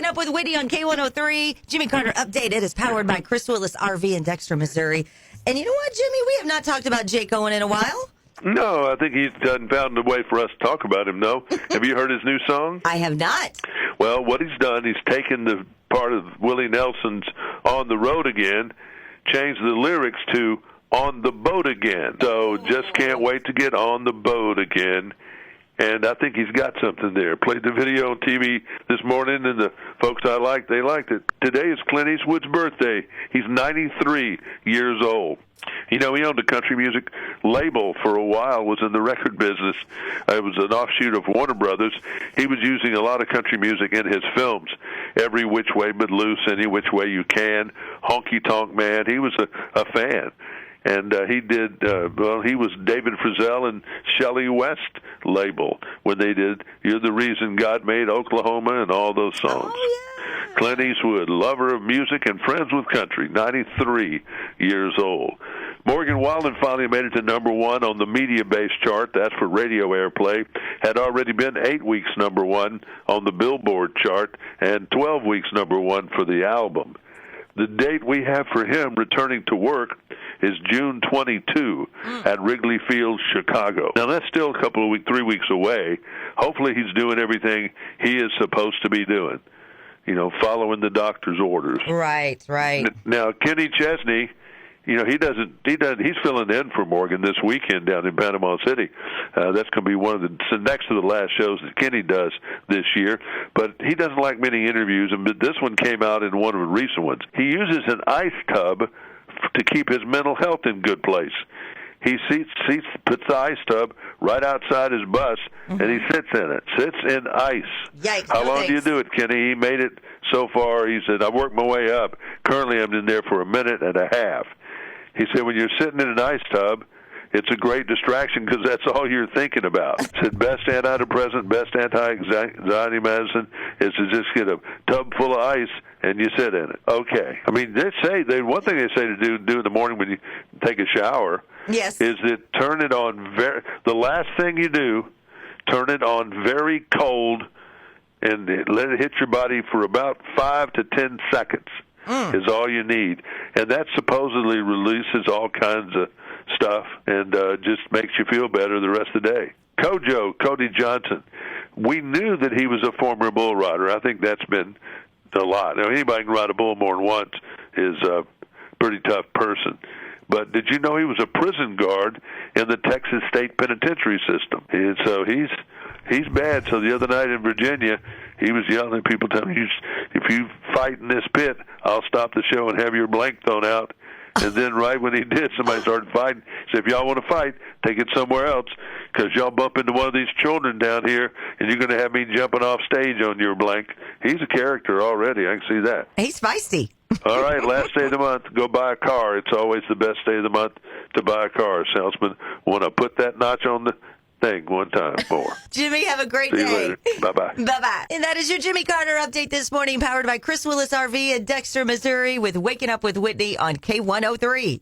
Waking Up with Whitney on K103. Jimmy Carter Updated is powered by Chris Willis RV in Dexter, Missouri. And you know what, Jimmy? We have not talked about Jake Owen in a while. No, I think he's done found a way for us to talk about him, no? Have you heard his new song? I have not. Well, what he's done, he's taken the part of Willie Nelson's On the Road Again, changed the lyrics to On the Boat Again. So just can't wait to get on the boat again. And I think he's got something there. Played the video on TV this morning, and the folks I liked, they liked it. Today is Clint Eastwood's birthday. He's 93 years old. You know, he owned a country music label for a while, was in the record business. It was an offshoot of Warner Brothers. He was using a lot of country music in his films. Every Which Way But Loose, Any Which Way You Can, Honky Tonk Man. He was a fan. And he did, he was David Frizzell and Shelley West label when they did You're the Reason God Made Oklahoma and all those songs. Oh, yeah. Clint Eastwood, lover of music and friends with country, 93 years old. Morgan Wallen finally made it to number one on the media-based chart. That's for radio airplay. Had already been 8 weeks number one on the Billboard chart and 12 weeks number one for the album. The date we have for him returning to work is June 22 at Wrigley Field, Chicago. Now, that's still a couple of weeks, 3 weeks away. Hopefully he's doing everything he is supposed to be doing, you know, following the doctor's orders. Right. Now, Kenny Chesney, you know, he's filling in for Morgan this weekend down in Panama City. That's going to be one of the next to the last shows that Kenny does this year. But he doesn't like many interviews, and this one came out in one of the recent ones. He uses an ice tub to keep his mental health in good place. He puts the ice tub right outside his bus, and he sits in it. Sits in ice. Yikes. How long do you do it, Kenny? He made it so far. He said, I worked my way up. Currently, I'm in there for a minute and a half. He said, when you're sitting in an ice tub, it's a great distraction because that's all you're thinking about. He said, best antidepressant, best anti-anxiety medicine is to just get a tub full of ice and you sit in it. Okay. I mean, one thing they say to do in the morning when you take a shower yes. is that turn it on the last thing you do, turn it on very cold and let it hit your body for about 5 to 10 seconds. Is all you need. And that supposedly releases all kinds of stuff and just makes you feel better the rest of the day. Cody Johnson, we knew that he was a former bull rider. I think that's been a lot. Now, anybody can ride a bull more than once is a pretty tough person. But did you know he was a prison guard in the Texas State Penitentiary system? And so he's bad. So the other night in Virginia, he was yelling at people, telling me, if you fight in this pit, I'll stop the show and have your blank thrown out. And then right when he did, somebody started fighting. He said, if y'all want to fight, take it somewhere else, because y'all bump into one of these children down here, and you're going to have me jumping off stage on your blank. He's a character already. I can see that. He's feisty. All right, last day of the month, go buy a car. It's always the best day of the month to buy a car. Salesman, want to put that notch on the thing one time more. Jimmy, have a great See day. you later. Bye-bye. Bye-bye. And that is your Jimmy Carter Update this morning, powered by Chris Willis RV in Dexter, Missouri, with Waking Up with Whitney on K103.